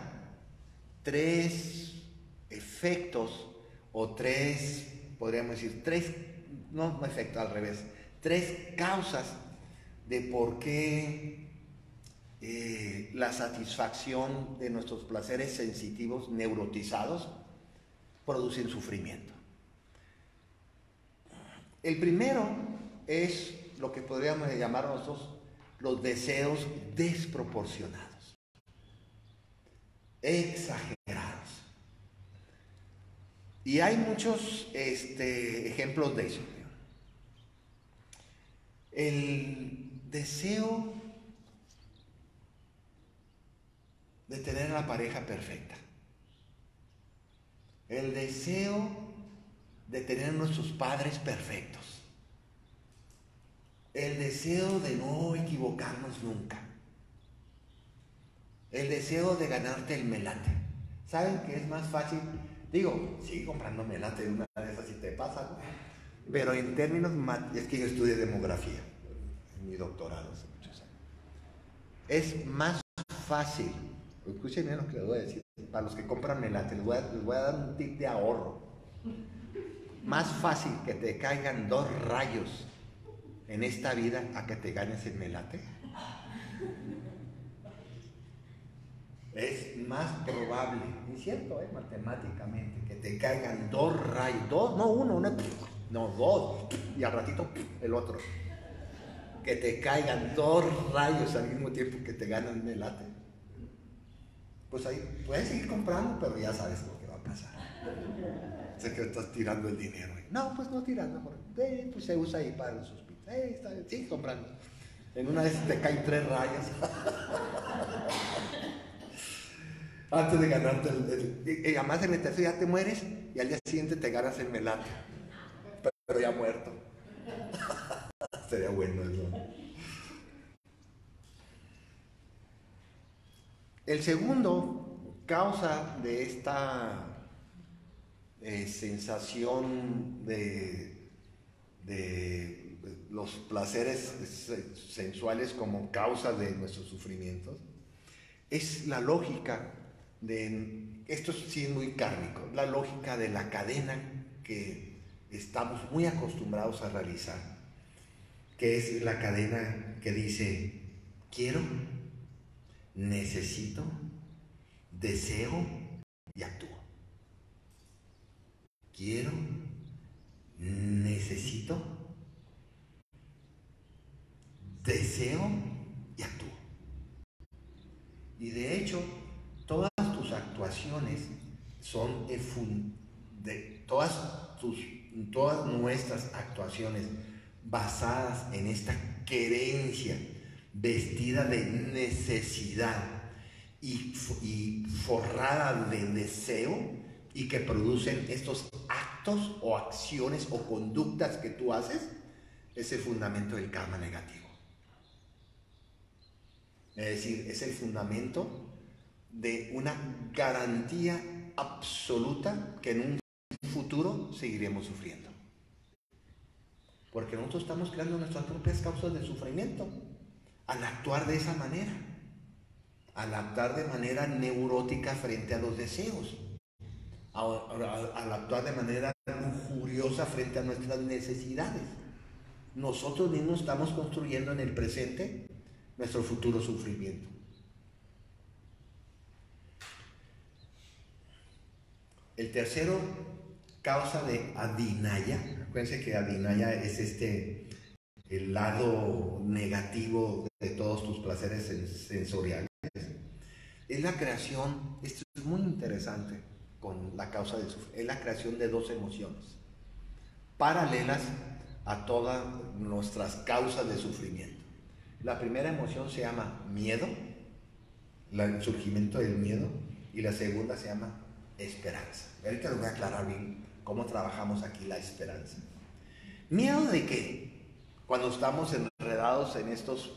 Speaker 1: tres efectos, o tres, podríamos decir, no efectos, al revés, tres causas de por qué la satisfacción de nuestros placeres sensitivos neurotizados producen sufrimiento. El primero es lo que podríamos llamar nosotros los deseos desproporcionados, exagerados. Y hay muchos ejemplos de eso. El deseo de tener la pareja perfecta, el deseo de tener nuestros padres perfectos, el deseo de no equivocarnos nunca, el deseo de ganarte el melate. ¿Saben que es más fácil? Digo, sigue comprando melate de una de esas si te pasa, ¿no? Pero en términos, es que yo estudié demografía en mi doctorado hace muchos años. Es más fácil, escuchen bien lo que les voy a decir, para los que compran melate, les voy a dar un tip de ahorro. Más fácil que te caigan 2 rayos en esta vida a que te ganes el melate. Es más probable, es cierto, matemáticamente, que te caigan 2 rayos, no uno, no 2, y al ratito el otro. Que te caigan 2 rayos al mismo tiempo que te ganan el melate. Pues ahí puedes seguir comprando, pero ya sabes lo que va a pasar. Sé que estás tirando el dinero. No, pues no tirando, pues se usa ahí para los hospitales. Está bien, sigue comprando. En una vez te caen 3 rayos. Antes de ganarte y además en el tercero ya te mueres y al día siguiente te ganas el melate. Pero ya muerto. Sería bueno eso. El segundo causa de esta sensación de los placeres sensuales como causa de nuestros sufrimientos es la lógica de, esto sí es muy kármico, la lógica de la cadena que estamos muy acostumbrados a realizar.
Speaker 2: que es la cadena que dice: quiero, necesito, deseo y actúo. Quiero, necesito, deseo y actúo. Y de hecho, todas tus actuaciones son todas nuestras actuaciones basadas en esta querencia vestida de necesidad y forrada de deseo, y que producen estos actos o acciones o conductas que tú haces, es el fundamento del karma negativo. Es decir, es el fundamento de una garantía absoluta que en un futuro seguiremos sufriendo. Porque nosotros estamos creando nuestras propias causas de sufrimiento al actuar de esa manera, al actuar de manera neurótica frente a los deseos, al actuar de manera lujuriosa frente a nuestras necesidades. Nosotros mismos estamos construyendo en el presente nuestro futuro sufrimiento. El tercero, causa de adinaya. Acuérdense que adinaya es el lado negativo de todos tus placeres sensoriales. Es la creación, esto es muy interesante con la causa del sufrimiento, es la creación de dos emociones paralelas a todas nuestras causas de sufrimiento. La primera emoción se llama miedo, el surgimiento del miedo, y la segunda se llama esperanza. Ahorita les voy a aclarar bien cómo trabajamos aquí la esperanza. ¿Miedo de qué? Cuando estamos enredados en estos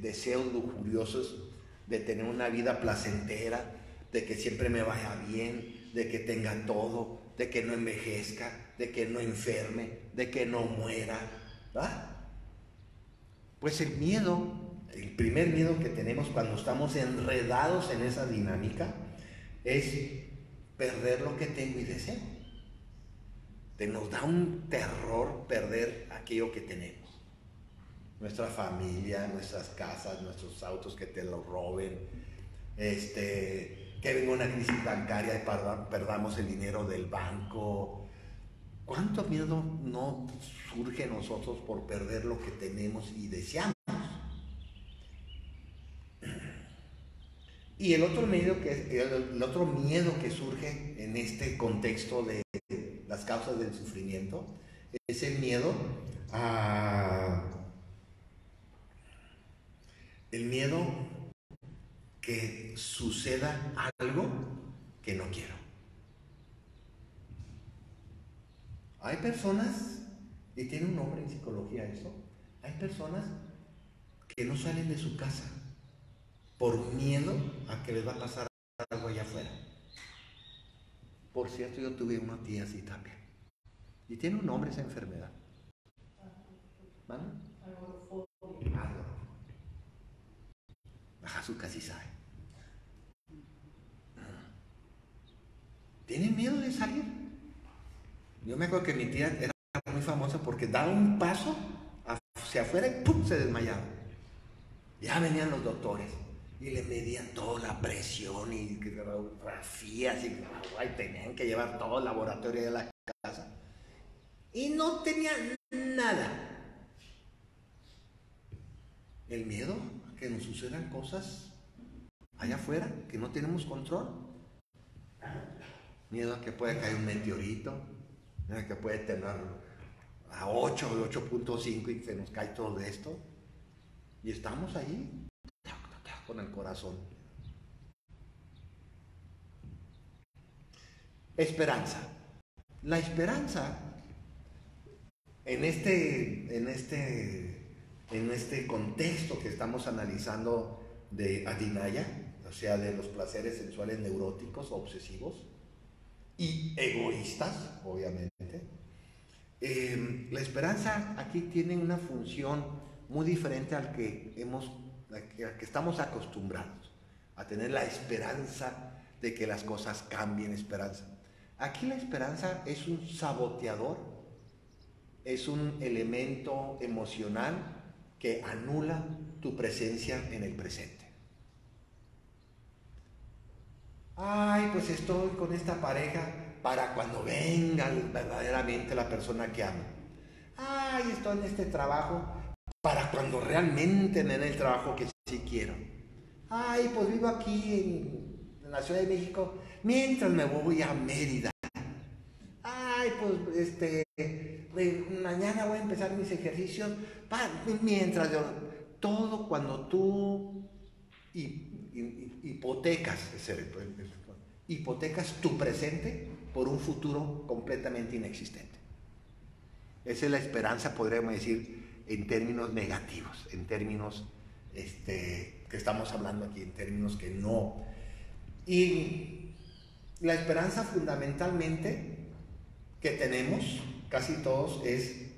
Speaker 2: deseos lujuriosos de tener una vida placentera, de que siempre me vaya bien, de que tenga todo, de que no envejezca, de que no enferme, de que no muera, ¿verdad? Pues el miedo, el primer miedo que tenemos cuando estamos enredados en esa dinámica es perder lo que tengo y deseo. Nos da un terror perder aquello que tenemos. Nuestra familia, nuestras casas, nuestros autos, que te lo roben, que venga una crisis bancaria y perdamos el dinero del banco. ¿Cuánto miedo no surge en nosotros por perder lo que tenemos y deseamos? Y el otro miedo que surge en este contexto de las causas del sufrimiento es el miedo que suceda algo que no quiero. Hay personas, y tiene un nombre en psicología eso, hay personas que no salen de su casa por miedo a que les va a pasar algo allá afuera. Por cierto, yo tuve una tía así también, y tiene un nombre esa enfermedad. ¿Vale? Agorafobia. Jesús casi sabe. Tienen miedo de salir. Yo me acuerdo que mi tía era muy famosa porque daba un paso hacia afuera y ¡pum!, se desmayaba. Ya venían los doctores y le medían toda la presión y radiografías y tenían que llevar todo el laboratorio de la casa y no tenían nada. El miedo a que nos sucedan cosas allá afuera que no tenemos control. Miedo a que pueda caer un meteorito, miedo a que puede tener a 8 o 8.5 y se nos cae todo esto. Y estamos ahí con el corazón. Esperanza. La esperanza en este contexto que estamos analizando de adinaya, o sea, de los placeres sensuales neuróticos, obsesivos y egoístas, obviamente, la esperanza aquí tiene una función muy diferente al que estamos acostumbrados a tener, la esperanza de que las cosas cambien. Esperanza. Aquí la esperanza es un saboteador es un elemento emocional que anula tu presencia en el presente. Ay, pues estoy con esta pareja para cuando venga verdaderamente la persona que amo. Ay, estoy en este trabajo para cuando realmente me dé el trabajo que sí quiero. Ay, pues vivo aquí en la Ciudad de México mientras me voy a Mérida. Ay, pues mañana voy a empezar mis ejercicios mientras yo... Todo cuando tú hipotecas tu presente por un futuro completamente inexistente. Esa es la esperanza, podríamos decir, en términos negativos, en términos que estamos hablando aquí, en términos que no. Y la esperanza fundamentalmente que tenemos, casi todos, es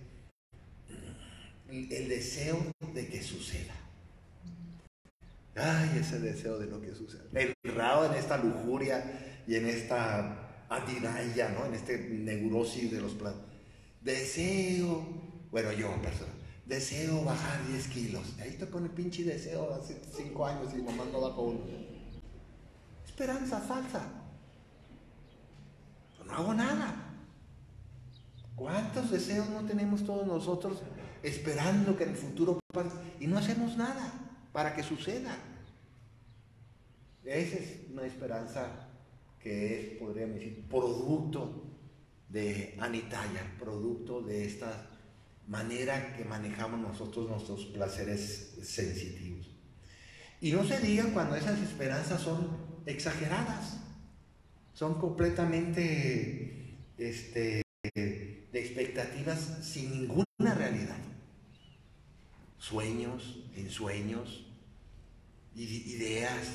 Speaker 2: el deseo de que suceda. Ay, ese deseo de lo que suceda. Encerrado en esta lujuria y en esta atinaya, ¿no? En este neurosis de los planos. Deseo, bueno, yo, persona, deseo bajar 10 kilos. Ahí estoy con el pinche deseo hace 5 años y nomás no bajo uno. Esperanza falsa. No hago nada. ¿Cuántos deseos no tenemos todos nosotros esperando que en el futuro pase y no hacemos nada para que suceda? Esa es una esperanza que es, podríamos decir, producto de Anitaya, producto de esta manera que manejamos nosotros nuestros placeres sensitivos. Y no se diga cuando esas esperanzas son exageradas, son completamente de expectativas sin ninguna realidad. Sueños, ensueños, ideas,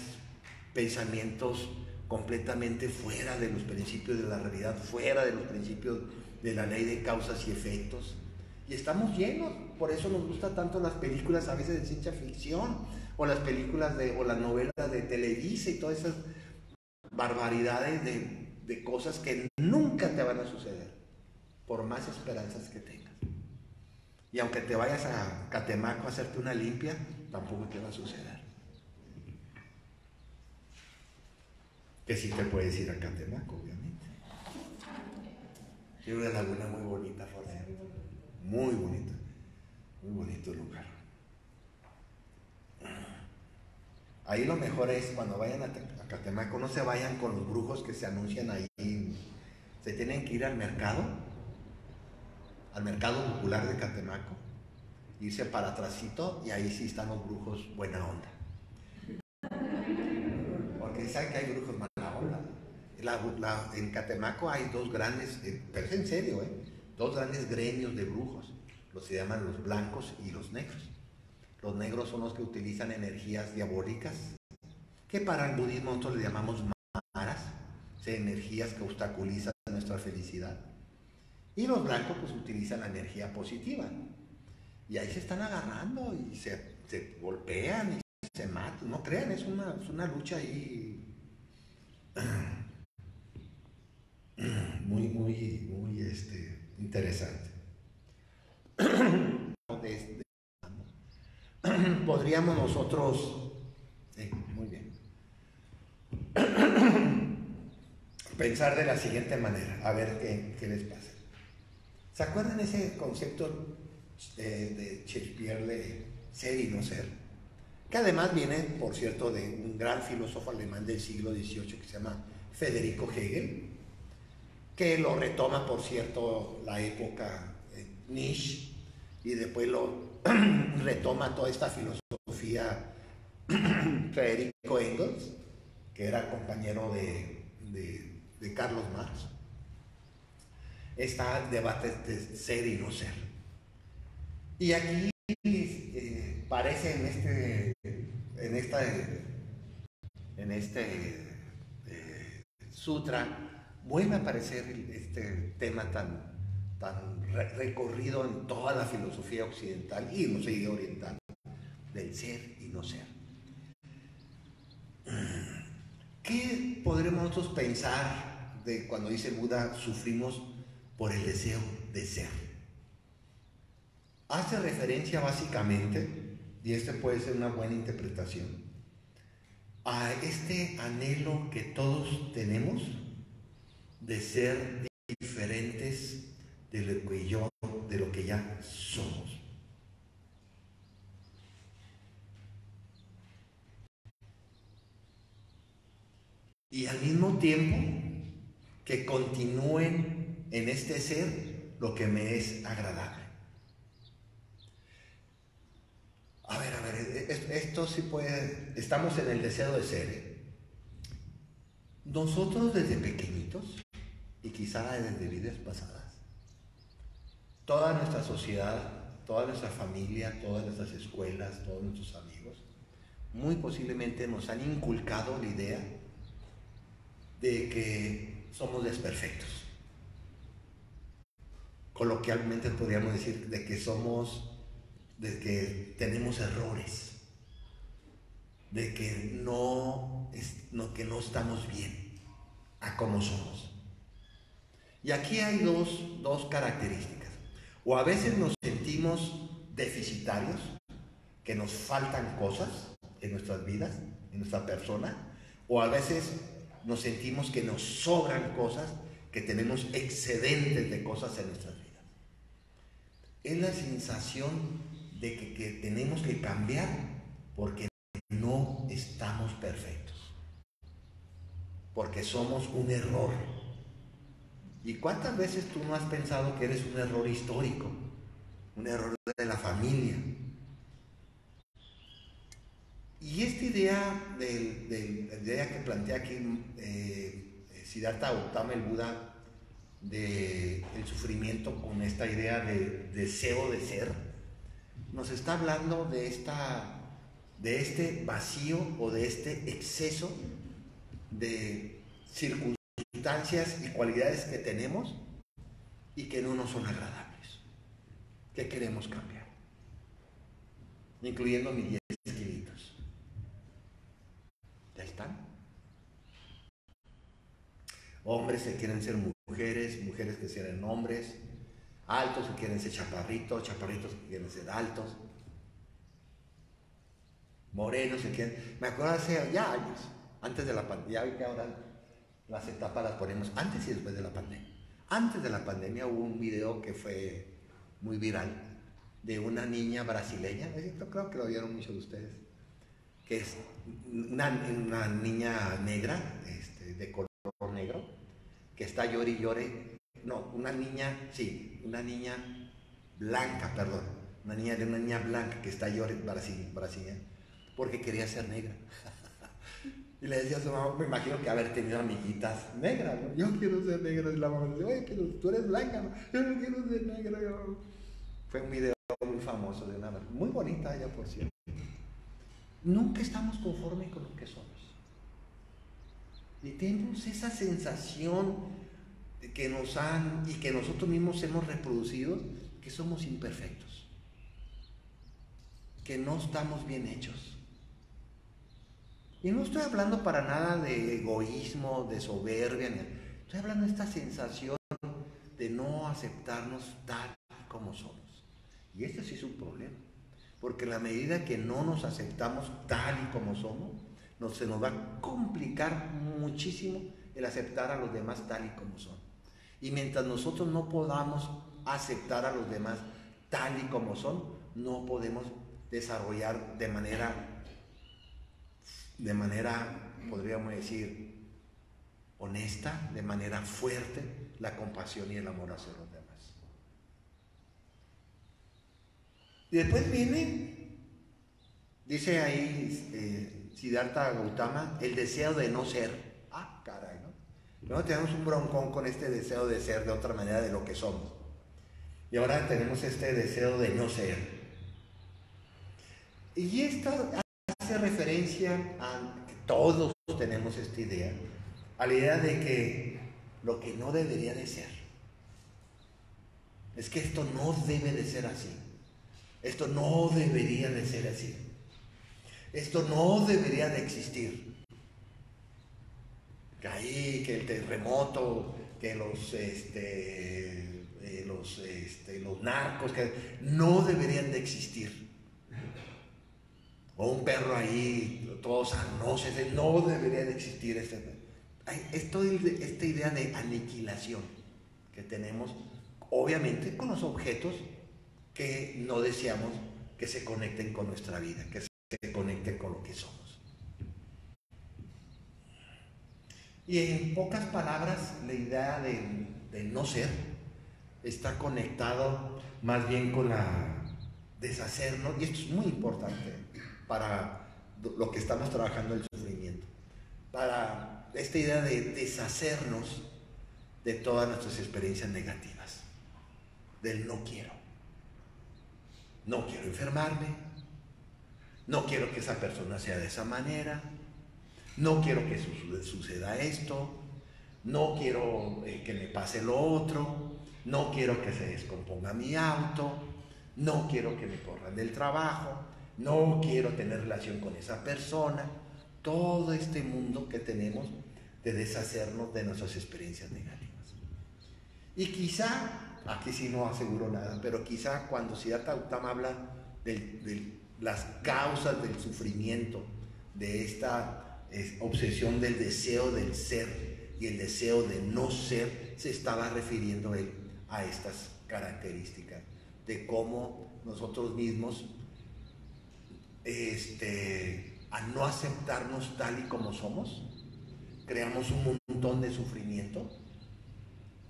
Speaker 2: pensamientos completamente fuera de los principios de la realidad, fuera de los principios de la ley de causas y efectos. Y estamos llenos, por eso nos gustan tanto las películas a veces de ciencia ficción, o las películas o las novelas de Televisa y todas esas barbaridades de cosas que nunca te van a suceder, por más esperanzas que tengas. Y aunque te vayas a Catemaco a hacerte una limpia, tampoco te va a suceder. Que sí te puedes ir a Catemaco, obviamente. Tiene una laguna muy bonita, por cierto. Muy bonita. Muy bonito lugar. Ahí lo mejor es cuando vayan a Catemaco, no se vayan con los brujos que se anuncian ahí. Se tienen que ir al mercado popular de Catemaco, irse para atrásito y ahí sí están los brujos buena onda. Porque saben que hay brujos mala onda. En Catemaco hay dos grandes, pero es en serio, dos grandes gremios de brujos. Los se llaman los blancos y los negros. Los negros son los que utilizan energías diabólicas, que para el budismo nosotros le llamamos maras, energías que obstaculizan nuestra felicidad. Y los blancos pues utilizan la energía positiva. Y ahí se están agarrando y se golpean y se matan. No crean, es una lucha ahí muy, muy, muy interesante. Podríamos nosotros, muy bien, pensar de la siguiente manera, a ver qué les pasa. ¿Se acuerdan ese concepto de Shakespeare de ser y no ser? Que además viene, por cierto, de un gran filósofo alemán del siglo XVIII que se llama Federico Hegel, que lo retoma, por cierto, la época Nietzsche, y después lo retoma toda esta filosofía Federico Engels, que era compañero de Carlos Marx. Está el debate de ser y no ser. Y aquí parece en este sutra vuelve a aparecer este tema tan recorrido en toda la filosofía occidental y no sé, oriental, del ser y no ser. ¿Qué podremos nosotros pensar de cuando dice Buda, sufrimos por el deseo de ser? hace referencia básicamente, y este puede ser una buena interpretación, a este anhelo que todos tenemos de ser diferentes de lo que ya somos. Y al mismo tiempo que continúen en este ser lo que me es agradable. A ver, esto sí puede, estamos en el deseo de ser. Nosotros desde pequeñitos, y quizá desde vidas pasadas, toda nuestra sociedad, toda nuestra familia, todas nuestras escuelas, todos nuestros amigos, muy posiblemente nos han inculcado la idea de que somos desperfectos. Coloquialmente podríamos decir de que tenemos errores, de que no estamos bien a como somos. Y aquí hay dos características. O a veces nos sentimos deficitarios, que nos faltan cosas en nuestras vidas, en nuestra persona, o a veces nos sentimos que nos sobran cosas, que tenemos excedentes de cosas en nuestras vidas. Es la sensación de que tenemos que cambiar porque no estamos perfectos, porque somos un error. ¿Y cuántas veces tú no has pensado que eres un error histórico, un error de la familia? Y esta idea, la idea que plantea aquí Siddhartha Gautama, el Buda, del sufrimiento con esta idea de deseo de ser, nos está hablando de este vacío o de este exceso de circunstancias y cualidades que tenemos y que no nos son agradables, que queremos cambiar, incluyendo mis 10 kilitos. ¿Ya están? Hombres que quieren ser mujeres, mujeres que quieren hombres, altos que quieren ser chaparritos, chaparritos que quieren ser altos, morenos que quieren... Me acuerdo hace ya años, antes de la pandemia, ya vi que ahora las etapas las ponemos antes y después de la pandemia. Antes de la pandemia hubo un video que fue muy viral de una niña brasileña, yo creo que lo vieron muchos de ustedes, que es una niña negra, de color negro, que está llore y llore. No, una niña blanca, perdón, una niña blanca que está llore brasileña, porque quería ser negra. Y le decía a su mamá, me imagino que haber tenido amiguitas negras, ¿no? Yo quiero ser negra. Y la mamá le decía, oye, pero tú eres blanca, ¿no? Yo no quiero ser negra. Fue un video muy famoso de una muy bonita ella, por cierto. Nunca estamos conformes con lo que somos. Y tenemos esa sensación de que y que nosotros mismos hemos reproducido, que somos imperfectos, que no estamos bien hechos. Y no estoy hablando para nada de egoísmo, de soberbia, estoy hablando de esta sensación de no aceptarnos tal como somos. Y este sí es un problema, porque en la medida que no nos aceptamos tal y como somos, se nos va a complicar muchísimo el aceptar a los demás tal y como son. Y mientras nosotros no podamos aceptar a los demás tal y como son, no podemos desarrollar de manera, podríamos decir, honesta, de manera fuerte, la compasión y el amor hacia los demás. Y después dice ahí Siddhartha Gautama, el deseo de no ser. Ah, caray, ¿no? Luego tenemos un broncón con este deseo de ser de otra manera de lo que somos. Y ahora tenemos este deseo de no ser. Y esto hace referencia a que todos tenemos esta idea, a la idea de que lo que no debería de ser, es que esto no debe de ser así, esto no debería de ser así, esto no debería de existir. Que ahí, que el terremoto, que los narcos, que no deberían de existir. O un perro ahí, todos sanosos, no debería de existir. Esta idea de aniquilación que tenemos, obviamente, con los objetos que no deseamos que se conecten con nuestra vida, que se conecten con lo que somos. Y en pocas palabras, la idea de no ser está conectado más bien con la deshacernos, y esto es muy importante para lo que estamos trabajando, el sufrimiento, para esta idea de deshacernos de todas nuestras experiencias negativas, del no quiero. No quiero enfermarme, no quiero que esa persona sea de esa manera, no quiero que suceda esto, no quiero que me pase lo otro, no quiero que se descomponga mi auto, no quiero que me corran del trabajo, no quiero tener relación con esa persona. Todo este mundo que tenemos de deshacernos de nuestras experiencias negativas. Y quizá, aquí sí no aseguro nada, pero quizá cuando Siddhartha Gautama habla de las causas del sufrimiento, de esta obsesión del deseo del ser y el deseo de no ser, se estaba refiriendo él a estas características de cómo nosotros mismos, al no aceptarnos tal y como somos, creamos un montón de sufrimiento,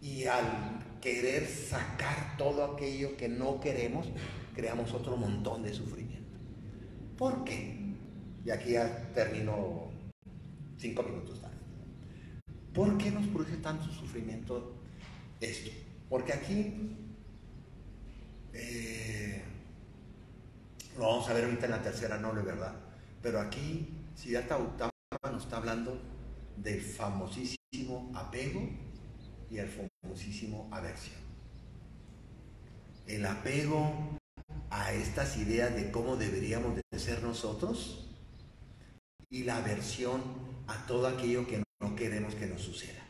Speaker 2: y al querer sacar todo aquello que no queremos, creamos otro montón de sufrimiento. ¿Por qué? Y aquí ya termino 5 minutos tarde. ¿Por qué nos produce tanto sufrimiento esto? Porque aquí lo vamos a ver ahorita en la tercera noble, ¿verdad? Pero aquí Siddhartha Gautama nos está hablando del famosísimo apego y el famosísimo aversión. El apego a estas ideas de cómo deberíamos de ser nosotros, y la aversión a todo aquello que no queremos que nos suceda.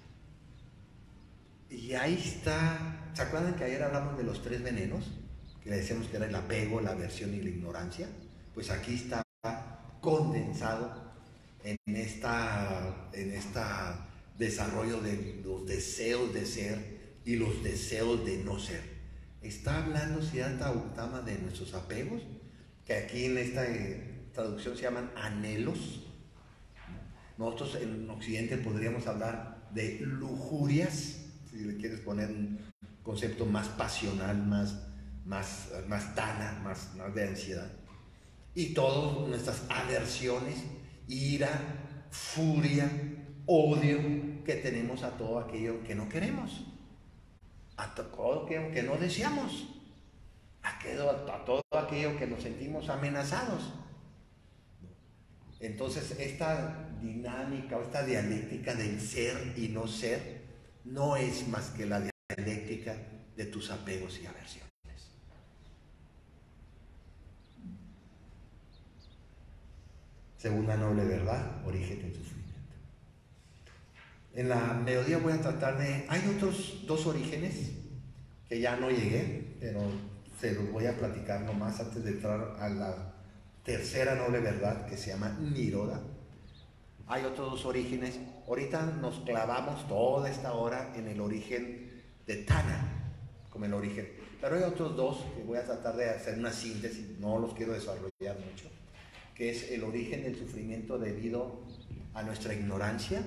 Speaker 2: Y ahí está. ¿Se acuerdan que ayer hablamos de los 3 venenos? Que le decíamos que era el apego, la aversión y la ignorancia. Pues aquí está condensado en esta desarrollo de los deseos de ser y los deseos de no ser. Está hablando Siddhartha Gautama de nuestros apegos, que aquí en esta traducción se llaman anhelos. Nosotros en Occidente podríamos hablar de lujurias, si le quieres poner un concepto más pasional, más tana, más de ansiedad. Y todas nuestras aversiones, ira, furia, odio que tenemos a todo aquello que no queremos, a todo aquello que no deseamos, a todo aquello que nos sentimos amenazados. Entonces esta dinámica o esta dialéctica del ser y no ser no es más que la dialéctica de tus apegos y aversiones. Segunda noble verdad, origen del sufrimiento. En la mediodía voy a tratar de... Hay otros 2 orígenes que ya no llegué, pero se los voy a platicar nomás antes de entrar a la tercera noble verdad, que se llama Niroda. Hay otros 2 orígenes. Ahorita nos clavamos toda esta hora en el origen de Tana, como el origen. Pero hay otros 2 que voy a tratar de hacer una síntesis, no los quiero desarrollar mucho, que es el origen del sufrimiento debido a nuestra ignorancia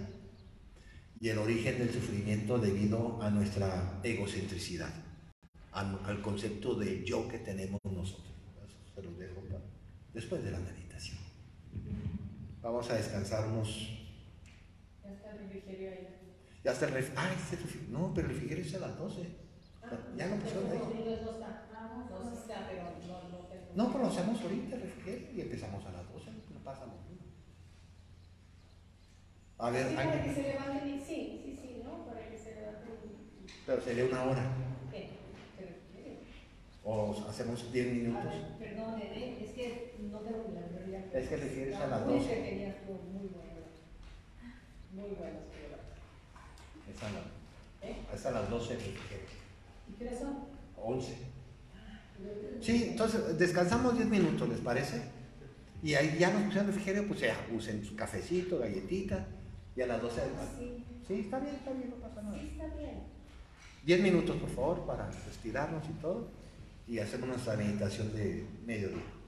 Speaker 2: y el origen del sufrimiento debido a nuestra egocentricidad, al concepto de yo que tenemos nosotros. Eso se los dejo para después de la meditación. Vamos a descansar unos...
Speaker 3: Ya está el refrigerio ahí.
Speaker 2: Ya está el refrigerio. Ah, este refrigerio. No, pero el refrigerio es a las 12. Ya lo pusieron ahí.
Speaker 3: No está. No está, pero no tengo.
Speaker 2: No, pero lo hacemos ahorita el refrigerio y empezamos a las 12. No pasa nada. A ver,
Speaker 3: sí,
Speaker 2: hay...
Speaker 3: para que se levanten. Sí, ¿no? Para que se levanten.
Speaker 2: Pero sería 1 hora.
Speaker 3: ¿Qué?
Speaker 2: O hacemos 10 minutos.
Speaker 3: Perdón, es que no tengo ni la memoria.
Speaker 2: Es que refieres a las 12.
Speaker 3: Muy entretenidas, muy buenas. Muy buenas.
Speaker 2: Es a las 12 el refrigerio.
Speaker 3: ¿Y qué son?
Speaker 2: 11. Sí, entonces descansamos 10 minutos, ¿les parece? Y ahí ya nos pusieron refrigerio, pues ya usen su cafecito, galletita, y a las 12
Speaker 3: Sí.
Speaker 2: Sí, está bien, no pasa nada.
Speaker 3: Sí, está bien.
Speaker 2: 10 minutos, por favor, para estirarnos y todo, y hacer nuestra meditación de mediodía.